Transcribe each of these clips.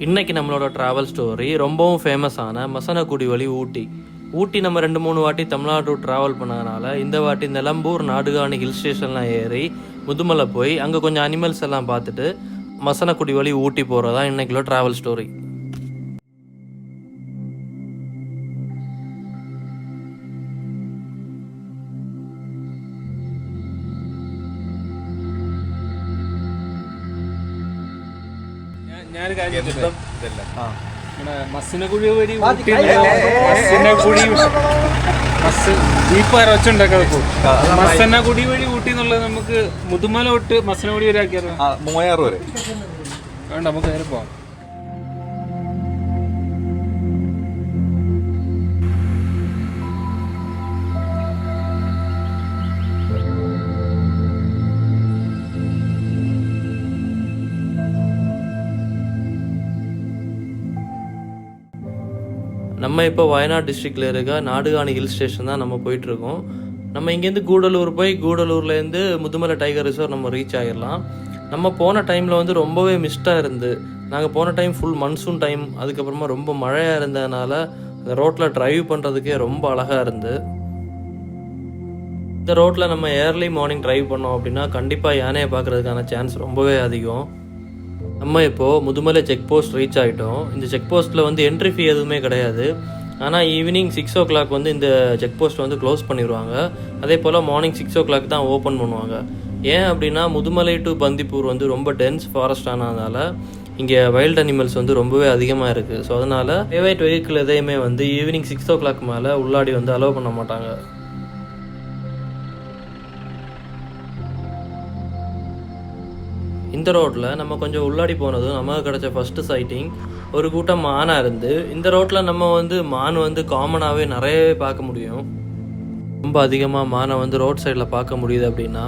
இன்றைக்கி நம்மளோட travel story ரொம்பவும் ஃபேமஸான மசனகுடி வழி ஊட்டி. ஊட்டி நம்ம 2-3 வாட்டி தமிழ்நாடு ட்ராவல் பண்ணதுனால இந்த வாட்டி நிலம்பூர் நாடுகாணி ஹில் ஸ்டேஷன்லாம் ஏறி முதுமலை போய் அங்கே கொஞ்சம் அனிமல்ஸ் எல்லாம் பார்த்துட்டு மசனகுடி வழி ஊட்டி போகிறதா இன்றைக்குள்ள ட்ராவல் ஸ்டோரி. ഞാനൊരു കാര്യം മസ്സിനകുഴി വഴി മസ്സിനകുടി ജീപ്പ് വെച്ചുണ്ടാക്കാം. മസനകുടി വഴി ഊട്ടി എന്നുള്ളത് നമുക്ക് മുതുമല തൊട്ട് മസനകുടി വരെ ആക്കിയാലോ? 3000 വരെ വേണ്ട, നമുക്ക് നേരെ പോവാം. நம்ம இப்போ வயநாடு டிஸ்ட்ரிக்டில் இருக்க நாடுகாணி ஹில் ஸ்டேஷன் தான் நம்ம போயிட்டுருக்கோம். நம்ம இங்கேருந்து கூடலூர் போய் கூடலூர்லேருந்து முதுமலை டைகர் ரிசர்வ் நம்ம ரீச் ஆகிடலாம். நம்ம போன டைமில் வந்து ரொம்பவே மிஸ்டாக இருந்து, நாங்கள் போன டைம் ஃபுல் மன்சூன் டைம், அதுக்கப்புறமா ரொம்ப மழையாக இருந்ததுனால அந்த ரோட்டில் ட்ரைவ் பண்ணுறதுக்கே ரொம்ப அழகாக இருந்து. இந்த ரோட்டில் நம்ம ஏர்லி மார்னிங் ட்ரைவ் பண்ணோம் அப்படின்னா கண்டிப்பாக யானையை பார்க்குறதுக்கான சான்ஸ் ரொம்பவே அதிகம். நம்ம இப்போது முதுமலை செக் போஸ்ட் ரீச் ஆகிட்டோம். இந்த செக் போஸ்ட்டில் வந்து என்ட்ரி ஃபீ எதுவுமே கிடையாது. ஆனால் ஈவினிங் 6 o'clock வந்து இந்த செக் போஸ்ட் வந்து க்ளோஸ் பண்ணிடுவாங்க. அதே போல் மார்னிங் 6 o'clock தான் ஓப்பன் பண்ணுவாங்க. ஏன் அப்படின்னா முதுமலை டு பந்திப்பூர் வந்து ரொம்ப டென்ஸ் ஃபாரஸ்ட் ஆனதுனால இங்கே வைல்ட் அனிமல்ஸ் வந்து ரொம்பவே அதிகமாக இருக்குது. ஸோ அதனால் ப்ரைவேட் வெஹிக்கிள் எதையுமே வந்து ஈவினிங் 6 o'clock மேலே உள்ளாடி வந்து அலோவ் பண்ண மாட்டாங்க. இந்த ரோட்டில் நம்ம கொஞ்சம் உள்ளாடி போனதும் நமக்கு கிடச்ச ஃபஸ்ட்டு சைட்டிங் ஒரு கூட்டம் மானாக இருந்து. இந்த ரோட்டில் நம்ம வந்து மான் வந்து காமனாகவே நிறையவே பார்க்க முடியும். ரொம்ப அதிகமாக மானை வந்து ரோட் சைடில் பார்க்க முடியுது அப்படின்னா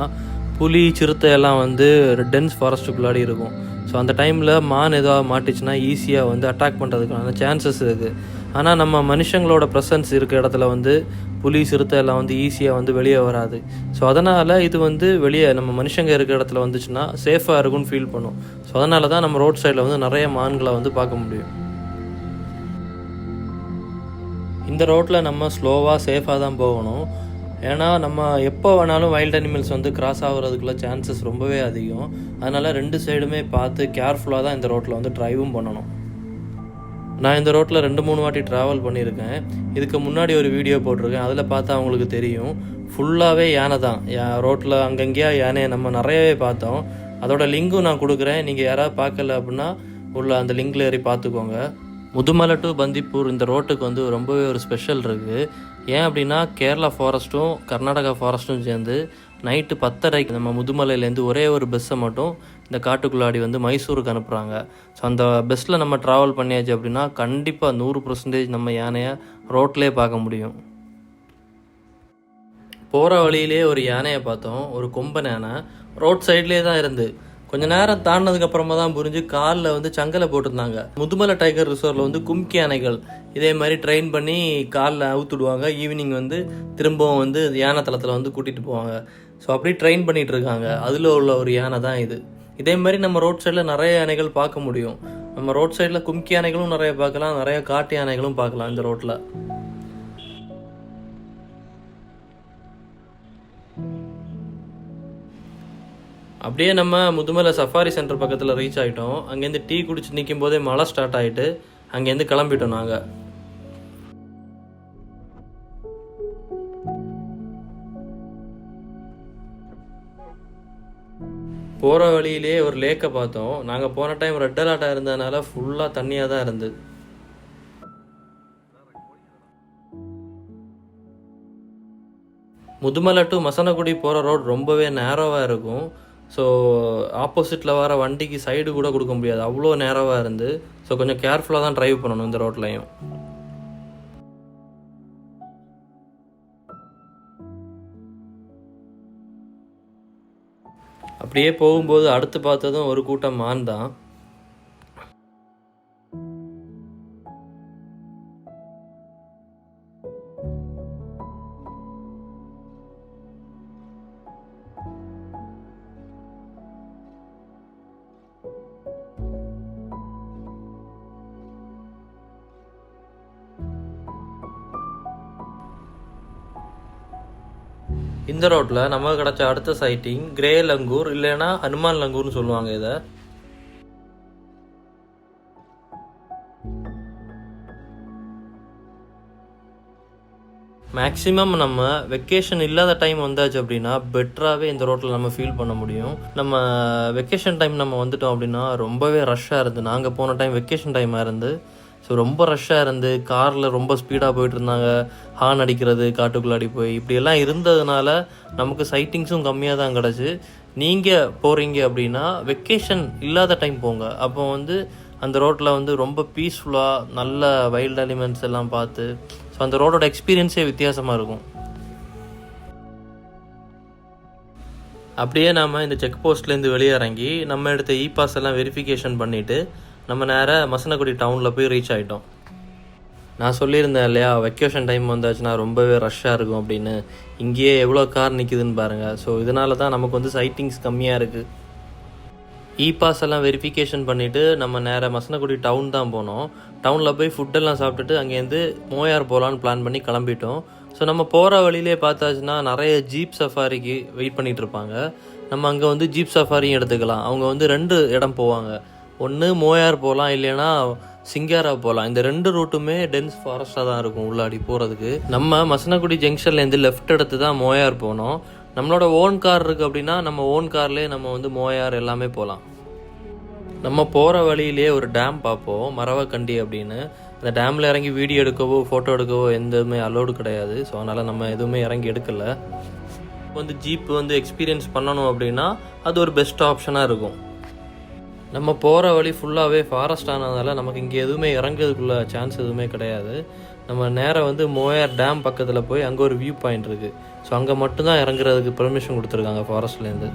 புலி சிறுத்தை எல்லாம் வந்து டென்ஸ் ஃபாரஸ்ட்டுக்குள்ளாடி இருக்கும். ஸோ அந்த டைமில் மான் ஏதாவது மாட்டிச்சுன்னா ஈஸியாக வந்து அட்டாக் பண்ணுறதுக்கான சான்சஸ் இருக்குது. ஆனால் நம்ம மனுஷங்களோட ப்ரெசன்ஸ் இருக்க இடத்துல வந்து புலி சிறுத்தை எல்லாம் வந்து ஈஸியாக வந்து வெளியே வராது. ஸோ அதனால் இது வந்து வெளியே நம்ம மனுஷங்க இருக்கிற இடத்துல வந்துச்சுன்னா சேஃபாக இருக்கும்னு ஃபீல் பண்ணும். ஸோ அதனால தான் நம்ம ரோட் சைடில் வந்து நிறைய மான்களை வந்து பார்க்க முடியும். இந்த ரோட்டில் நம்ம ஸ்லோவாக சேஃபாக தான் போகணும். ஏன்னா நம்ம எப்போ வேணாலும் வைல்ட் அனிமல்ஸ் வந்து கிராஸ் ஆகுறதுக்குள்ள சான்சஸ் ரொம்பவே அதிகம். அதனால் 2 சைடுமே பார்த்து கேர்ஃபுல்லாக தான் இந்த ரோட்டில் வந்து ட்ரைவும் பண்ணணும். நான் இந்த ரோட்டில் 2-3 வாட்டி ட்ராவல் பண்ணியிருக்கேன். இதுக்கு முன்னாடி ஒரு வீடியோ போட்டிருக்கேன், அதில் பார்த்தா அவங்களுக்கு தெரியும். ஃபுல்லாகவே யானை தான். ரோட்டில் அங்கங்கேயா யானையை நம்ம நிறையவே பார்த்தோம். அதோட லிங்க்கும் நான் கொடுக்குறேன். நீங்கள் யாராவது பார்க்கல அப்படின்னா உள்ள அந்த லிங்கில் ஏறி பார்த்துக்கோங்க. முதுமலை டு பந்திப்பூர் இந்த ரோட்டுக்கு வந்து ரொம்பவே ஒரு ஸ்பெஷல் இருக்குது. ஏன் அப்படின்னா கேரளா ஃபாரஸ்ட்டும் கர்நாடகா ஃபாரஸ்ட்டும் சேர்ந்து நைட்டு 10:30 நம்ம முதுமலையிலேருந்து ஒரே ஒரு பஸ்ஸை மட்டும் இந்த காட்டுக்குள்ளாடி வந்து மைசூருக்கு அனுப்புகிறாங்க. ஸோ அந்த பஸ்ஸில் நம்ம ட்ராவல் பண்ணியாச்சு அப்படின்னா கண்டிப்பாக 100% நம்ம யானையை ரோட்லேயே பார்க்க முடியும். போகிற வழியிலே ஒரு யானையை பார்த்தோம். ஒரு கொம்பன் யானை ரோட் சைட்லேயே தான் இருந்து. கொஞ்சம் நேரம் தாண்டினதுக்கப்புறமா தான் புரிஞ்சு காலில் வந்து சங்கலை போட்டிருந்தாங்க. முதுமலை டைகர் ரிசர்வில் வந்து கும்கி யானைகள் இதே மாதிரி ட்ரெயின் பண்ணி காலில் அவுத்துடுவாங்க. ஈவினிங் வந்து திரும்பவும் வந்து யானை தளத்தில் வந்து கூட்டிகிட்டு போவாங்க. ஸோ அப்படி ட்ரெயின் பண்ணிகிட்டு இருக்காங்க. அதில் உள்ள ஒரு யானை தான் இது. இதே மாதிரி நம்ம ரோட் சைடில் நிறைய யானைகள் பார்க்க முடியும். நம்ம ரோட் சைடில் கும்கி யானைகளும் நிறைய பார்க்கலாம், நிறைய காட்டு யானைகளும் பார்க்கலாம் இந்த ரோட்டில். அப்படியே நம்ம முதுமலை சஃபாரி சென்டர் பக்கத்தில் ரீச் ஆகிட்டோம். அங்கேருந்து டீ குடிச்சு நிற்கும் போதே மழை ஸ்டார்ட் ஆகிட்டு அங்கேருந்து கிளம்பிட்டோம் நாங்கள். போகிற வழியிலே ஒரு லேக்கை பார்த்தோம். நாங்கள் போன டைம் ரெட் அலர்ட்டாக இருந்ததுனால ஃபுல்லாக தண்ணியாக தான் இருந்தது. முதுமலை டு மசனகுடி போகிற ரோடு ரொம்பவே நேரோவாக இருக்கும். ஸோ ஆப்போசிட்டில் வர வண்டிக்கு சைடு கூட கொடுக்க முடியாது, அவ்வளோ நேரோவாக இருந்து. ஸோ கொஞ்சம் கேர்ஃபுல்லாக தான் ட்ரைவ் பண்ணணும் இந்த ரோட்லையும். அப்படியே போகும்போது அடுத்து பார்த்ததும் ஒரு கூட்டம் மான் தான். இந்த ரோட்டில் நமக்கு கிடச்ச அடுத்த சைட்டிங் கிரே லங்கூர், இல்லைன்னா ஹனுமான் லங்கூர்னு சொல்லுவாங்க இதை. மேக்ஸிமம் நம்ம வெக்கேஷன் இல்லாத டைம் வந்தாச்சு அப்படின்னா பெட்டராகவே இந்த ரோட்டில் நம்ம ஃபீல் பண்ண முடியும். நம்ம வெக்கேஷன் டைம் நம்ம வந்துட்டோம் அப்படின்னா ரொம்பவே ரஷ்ஷாக இருந்து, நாங்கள் போன டைம் வெக்கேஷன் டைமாக இருந்து, ஸோ ரொம்ப ரஷ்ஷாக இருந்து காரில் ரொம்ப ஸ்பீடாக போயிட்டு இருந்தாங்க, ஹார்ன் அடிக்கிறது, காட்டுக்குள்ளாடி போய் இப்படியெல்லாம் இருந்ததுனால நமக்கு சைட்டிங்ஸும் கம்மியாக தான் கிடச்சி. நீங்கள் போகிறீங்க அப்படின்னா வெக்கேஷன் இல்லாத டைம் போங்க. அப்போ வந்து அந்த ரோட்டில் வந்து ரொம்ப பீஸ்ஃபுல்லாக நல்ல வைல்ட் எலிமெண்ட்ஸ் எல்லாம் பார்த்து, ஸோ அந்த ரோடோட எக்ஸ்பீரியன்ஸே வித்தியாசமாக இருக்கும். அப்படியே நாம் இந்த செக் போஸ்ட்லேருந்து வெளியே இறங்கி நம்ம எடுத்த இ-பாஸ் எல்லாம் வெரிஃபிகேஷன் பண்ணிவிட்டு நம்ம நேராக மசனகுடி டவுனில் போய் ரீச் ஆகிட்டோம். நான் சொல்லியிருந்தேன் இல்லையா, வெக்கேஷன் டைம் வந்தாச்சுன்னா ரொம்பவே ரஷ்ஷாக இருக்கும் அப்படின்னு. இங்கேயே எவ்வளோ கார் நிற்குதுன்னு பாருங்கள். ஸோ இதனால தான் நமக்கு வந்து சைட்டிங்ஸ் கம்மியாக இருக்குது. இ-பாஸ் எல்லாம் வெரிஃபிகேஷன் பண்ணிவிட்டு நம்ம நேராக மசனகுடி டவுன் தான் போனோம். டவுனில் போய் ஃபுட்டெல்லாம் சாப்பிட்டுட்டு அங்கேருந்து மோயார் போகலான்னு பிளான் பண்ணி கிளம்பிட்டோம். ஸோ நம்ம போகிற வழியிலே பார்த்தாச்சுன்னா நிறைய ஜீப் சஃபாரிக்கு வெயிட் பண்ணிகிட்டு இருப்பாங்க. நம்ம அங்கே வந்து ஜீப் சஃபாரியும் எடுத்துக்கலாம். அவங்க வந்து 2 இடம் போவாங்க. ஒன்று மோயார் போகலாம், இல்லைன்னா சிங்காரா போகலாம். இந்த 2 ரூட்டுமே டென்ஸ் ஃபாரஸ்ட்டாக தான் இருக்கும் உள்ளாடி போகிறதுக்கு. நம்ம மசனகுடி ஜங்ஷன்லேருந்து லெஃப்ட் எடுத்து தான் மோயார் போனோம். நம்மளோட ஓன் கார் இருக்குது அப்படின்னா நம்ம ஓன் கார்லேயே நம்ம வந்து மோயார் எல்லாமே போகலாம். நம்ம போகிற வழியிலே ஒரு டேம் பார்ப்போம், மரவக்கண்டி அப்படின்னு. அந்த டேமில் இறங்கி வீடியோ எடுக்கவோ ஃபோட்டோ எடுக்கவோ எதுவுமே அலோடு கிடையாது. ஸோ அதனால் நம்ம எதுவுமே இறங்கி எடுக்கலை. வந்து ஜீப் வந்து எக்ஸ்பீரியன்ஸ் பண்ணணும் அப்படின்னா அது ஒரு பெஸ்ட் ஆப்ஷனாக இருக்கும். நம்ம போகிற வழி ஃபுல்லாகவே ஃபாரஸ்ட் ஆனதால் நமக்கு இங்கே எதுவுமே இறங்குறதுக்குள்ள சான்ஸ் எதுவுமே கிடையாது. நம்ம நேராக வந்து மோயார் டேம் பக்கத்தில் போய் அங்கே ஒரு வியூ பாயிண்ட் இருக்குது. ஸோ அங்கே மட்டும்தான் இறங்குறதுக்கு பெர்மிஷன் கொடுத்துருக்காங்க ஃபாரஸ்ட்லேருந்து.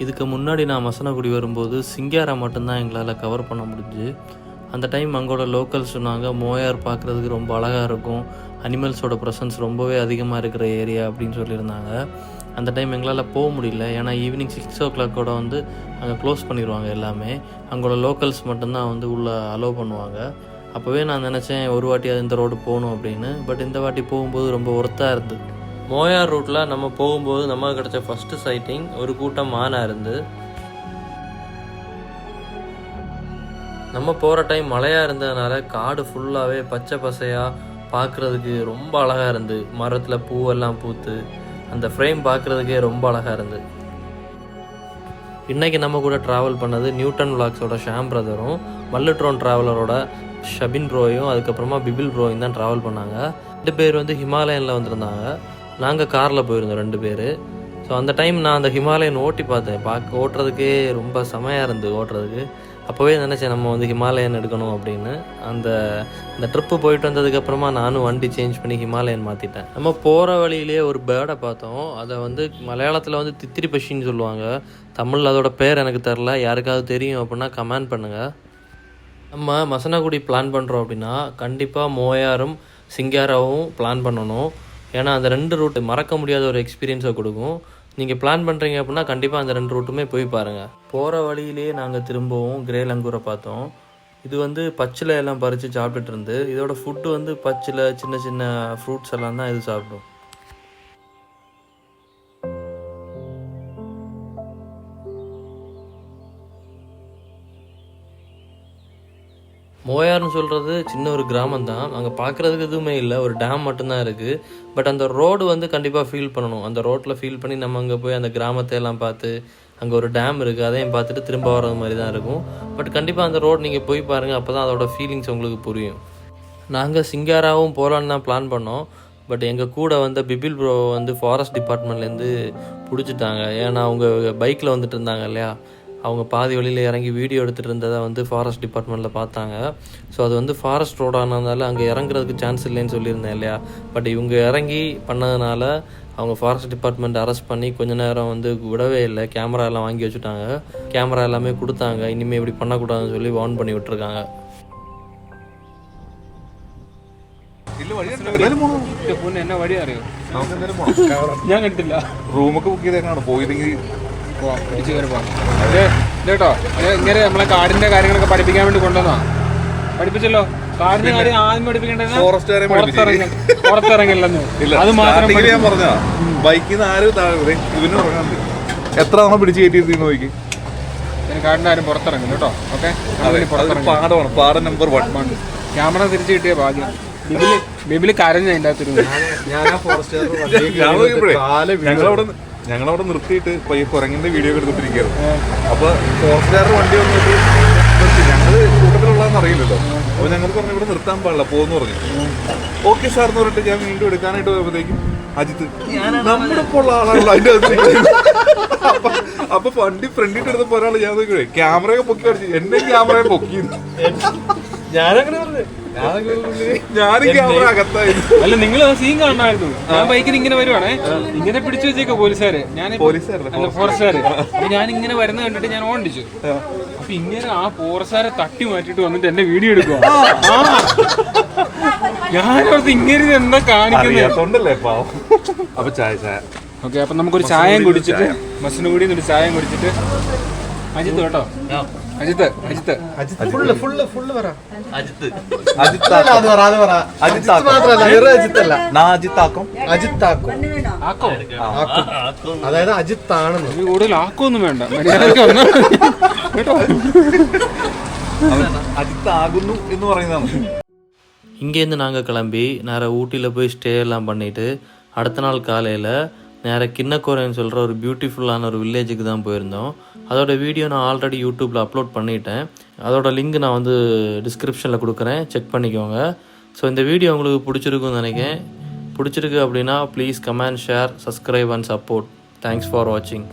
இதுக்கு முன்னாடி நான் மசனகுடி வரும்போது சிங்காரா மட்டும்தான் எங்களால் கவர் பண்ண முடிஞ்சு. அந்த டைம் அங்கோட லோக்கல்ஸ் சொன்னாங்க மோயார் பார்க்குறதுக்கு ரொம்ப அழகாக இருக்கும், அனிமல்ஸோட ப்ரெசன்ஸ் ரொம்பவே அதிகமாக இருக்கிற ஏரியா அப்படின்னு சொல்லியிருந்தாங்க. அந்த டைம் எங்களால் போக முடியல, ஏன்னா ஈவினிங் 6 o'clock வந்து அங்கே க்ளோஸ் பண்ணிடுவாங்க எல்லாமே. அங்கோட லோக்கல்ஸ் மட்டும்தான் வந்து உள்ளே அலோவ் பண்ணுவாங்க. அப்போவே நான் நினச்சேன் ஒரு வாட்டி அது இந்த ரோடு போகணும் அப்படின்னு. பட் இந்த வாட்டி போகும்போது ரொம்ப ஒர்த்தாக இருந்தது. மோயார் ரூட்டில் நம்ம போகும்போது நமக்கு கிடச்ச ஃபஸ்ட்டு சைட்டிங் ஒரு கூட்டம் மானாக இருந்து. நம்ம போகிற டைம் மழையாக இருந்ததுனால காடு ஃபுல்லாகவே பச்சை பசையாக பார்க்குறதுக்கு ரொம்ப அழகாக இருந்து. மரத்தில் பூவெல்லாம் பூத்து அந்த ஃப்ரேம் பார்க்குறதுக்கே ரொம்ப அழகாக இருந்து. இன்றைக்கி நம்ம கூட ட்ராவல் பண்ணது நியூட்டன் விளாக்ஸோட ஷாம் பிரதரும், மல்லுட்ரோன் ட்ராவலரோட ஷபின் ப்ரோயும், அதுக்கப்புறமா பிபில் ப்ரோயும் தான் ட்ராவல் பண்ணாங்க. 2 பேர் வந்து ஹிமாலயனில் வந்திருந்தாங்க. நாங்கள் காரில் போயிருந்தோம் 2 பேர். ஸோ அந்த டைம் நான் அந்த ஹிமாலயன் ஓட்டி பார்த்தேன். ஓட்டுறதுக்கே ரொம்ப செமையாக இருந்தது ஓட்டுறதுக்கு. அப்போவே நினச்சேன் நம்ம வந்து ஹிமாலயன் எடுக்கணும் அப்படின்னு. அந்த ட்ரிப்பு போயிட்டு வந்ததுக்கப்புறமா நானும் வண்டி சேஞ்ச் பண்ணி ஹிமாலயன் மாற்றிட்டேன். நம்ம போகிற வழியிலே ஒரு பேர்டை பார்த்தோம். அதை வந்து மலையாளத்தில் வந்து தித்திரி பஷின்னு சொல்லுவாங்க. தமிழில் அதோட பேர் எனக்கு தெரில. யாருக்காவது தெரியும் அப்படின்னா கமெண்ட் பண்ணுங்கள். நம்ம மசனகுடி பிளான் பண்ணுறோம் அப்படின்னா கண்டிப்பாக மோயாரும் சிங்காராவும் பிளான் பண்ணணும். ஏன்னா அந்த 2 ரூட்டு மறக்க முடியாத ஒரு எக்ஸ்பீரியன்ஸை கொடுக்கும். நீங்கள் பிளான் பண்ணுறீங்க அப்படின்னா கண்டிப்பாக அந்த 2 ரூட்டுமே போய் பாருங்கள். போகிற வழியிலே நாங்கள் திரும்பவும் கிரே லங்கூரை பார்த்தோம். இது வந்து பச்சிலை எல்லாம் பறித்து சாப்பிட்டுட்டு இருந்து. இதோட ஃபுட்டு வந்து பச்சிலை, சின்ன சின்ன ஃப்ரூட்ஸ் எல்லாம் தான் இது சாப்பிடும். மோயார்னு சொல்கிறது சின்ன ஒரு கிராமம் தான். அங்கே பார்க்குறதுக்கு எதுவுமே இல்லை, ஒரு டேம் மட்டும்தான் இருக்குது. பட் அந்த ரோடு வந்து கண்டிப்பாக ஃபீல் பண்ணணும். அந்த ரோட்டில் ஃபீல் பண்ணி நம்ம அங்கே போய் அந்த கிராமத்தை எல்லாம் பார்த்து, அங்கே ஒரு டேம் இருக்குது அதையும் பார்த்துட்டு திரும்ப வர்றது மாதிரி தான் இருக்கும். பட் கண்டிப்பாக அந்த ரோடு நீங்கள் போய் பாருங்கள், அப்போ தான் அதோட ஃபீலிங்ஸ் உங்களுக்கு புரியும். நாங்கள் சிங்காராவும் போகலான்னு தான் பிளான் பண்ணோம். பட் எங்கள் கூட வந்து பிபில் ப்ரோ வந்து ஃபாரஸ்ட் டிபார்ட்மெண்ட்லேருந்து பிடிச்சிட்டாங்க. ஏன்னா அவங்க பைக்கில் வந்துட்டு இருந்தாங்க இல்லையா, அவங்க பாதி வழியில் இறங்கி வீடியோ எடுத்துகிட்டு இருந்ததை வந்து ஃபாரஸ்ட் டிபார்ட்மெண்ட்டில் பார்த்தாங்க. ஸோ அது வந்து ஃபாரஸ்ட் ரோடானதுனால அங்கே இறங்குறதுக்கு சான்ஸ் இல்லைன்னு சொல்லியிருந்தேன் இல்லையா. பட் இவங்க இறங்கி பண்ணதுனால அவங்க ஃபாரஸ்ட் டிபார்ட்மெண்ட் அரெஸ்ட் பண்ணி கொஞ்ச நேரம் வந்து விடவே இல்லை. கேமரா எல்லாம் வாங்கி வச்சுட்டாங்க. கேமரா எல்லாமே கொடுத்தாங்க. இனிமேல் இப்படி பண்ணக்கூடாதுன்னு சொல்லி வார்ன் பண்ணி விட்டுருக்காங்க. എന്നെ വഴി അറിയോ? ഞാൻ കണ്ടില്ല. റൂമൊക്കെ ബുക്ക് ചെയ്തേക്കാണ് പോയില്ലെങ്കിൽ പിടിച്ചു കയറി പോകാം. കേട്ടോ ഇങ്ങനെ നമ്മളെ കാടിന്റെ കാര്യങ്ങളൊക്കെ പഠിപ്പിക്കാൻ വേണ്ടി കൊണ്ടുവന്നാ. പഠിപ്പിച്ചല്ലോ. കാടിന്റെ കാര്യം ആദ്യം പഠിപ്പിക്കേണ്ടത് പുറത്തിറങ്ങില്ലെന്ന്. അത് മാത്രം ഞാൻ പറഞ്ഞ ബൈക്കിൽ നിന്ന് ആരും ഇവന് ഇറങ്ങാണ്ട് എത്ര തവണ പിടിച്ച് കയറ്റിയിരുത്തി നോക്കി. കാടിന്റെ ആരും പുറത്തിറങ്ങും കേട്ടോ. ഓക്കെ, പാടമാണ്. പാടം നമ്പർ 1. ക്യാമറ തിരിച്ചു കിട്ടിയ ഭാഗ്യം. ബിബില് കരഞ്ഞ അതിൻ്റെ അകത്തൊരു ഞങ്ങളവിടെ നിർത്തിയിട്ട് ഈ കുരങ്ങിന്റെ വീഡിയോ ഒക്കെ എടുത്തിട്ടിരിക്കുകയായിരുന്നു. അപ്പൊ ഫോറസ്റ്റുകാരുടെ വണ്ടി വന്നിട്ട് ഞങ്ങള് കൂട്ടത്തിലുള്ളതെന്ന് അറിയില്ലല്ലോ. അപ്പൊ ഞങ്ങൾ പറഞ്ഞു ഇവിടെ നിർത്താൻ പാടില്ല, പോന്ന് പറഞ്ഞു. ഓക്കെ സാർ എന്ന് പറഞ്ഞിട്ട് ഞാൻ വീണ്ടും എടുക്കാനായിട്ട് പോയപ്പോഴത്തേക്കും അജിത്ത് നമ്മുടെ ഇപ്പോൾ ഉള്ള ആളാണല്ലോ അതിന്റെ അകത്ത്. അപ്പൊ വണ്ടി ഫ്രണ്ടിട്ട് എടുത്തപ്പോ ഒരാൾ ഞാൻ നോക്കിയേ ക്യാമറയൊക്കെ പൊക്കി അടിച്ചു. എന്നെ ക്യാമറയെ പൊക്കി. ഞാനും ക്യാമറ അകത്തായിരുന്നു. അല്ല, നിങ്ങൾ ആ സീൻ കാണണമായിരുന്നു. ഞാൻ ബൈക്കിൽ ഇങ്ങനെ വരുവാണേ, ഇങ്ങനെ പിടിച്ചു വെച്ചേക്ക പോലീസുകാര്. അല്ല, ഫോറസ്റ്റുകാര്. അപ്പൊ ഞാൻ ഇങ്ങനെ വരുന്ന കണ്ടിട്ട് ഞാൻ ഓടിച്ചു. അപ്പൊ ഇങ്ങനെ ആ ഫോറസ്റ്റുകാരെ തട്ടി മാറ്റിട്ട് വന്നിട്ട് എന്നെ വീഡിയോ എടുക്കുക. ഞാനോർത്ത് ഇങ്ങനെ എന്താ കാണിക്കുന്നത്. അപ്പൊ ചായ ചായ ഓക്കെ, അപ്പൊ നമുക്കൊരു ചായം കുടിച്ചിട്ട് ബസ്സിന് കൂടി ഒരു ചായം കുടിച്ചിട്ട് അജിത്ത് കേട്ടോ. അജിത്ത് അജിത്ത് അതായത് അജിത്താണെന്ന്. കൂടുതൽ ആക്കൊന്നും വേണ്ട, മര്യാദക്ക് കേട്ടോ. അജിത്താകുന്നു എന്ന് പറയുന്നതാണ്. இங்கேருந்து நாங்கள் கிளம்பி நேராக ஊட்டியில் போய் ஸ்டே எல்லாம் பண்ணிவிட்டு அடுத்த நாள் காலையில் நேராக கிண்ணக்கோரைன்னு சொல்கிற ஒரு பியூட்டிஃபுல்லான ஒரு வில்லேஜுக்கு தான் போயிருந்தோம். அதோட வீடியோ நான் ஆல்ரெடி யூடியூப்பில் அப்லோட் பண்ணிட்டேன். அதோட லிங்க் நான் வந்து டிஸ்கிரிப்ஷனில் கொடுக்குறேன், செக் பண்ணிக்கோங்க. ஸோ இந்த வீடியோ உங்களுக்கு பிடிச்சிருக்குன்னு நினைக்கிறேன். பிடிச்சிருக்கு அப்படின்னா please comment, share, subscribe and support. Thanks for வாட்சிங்.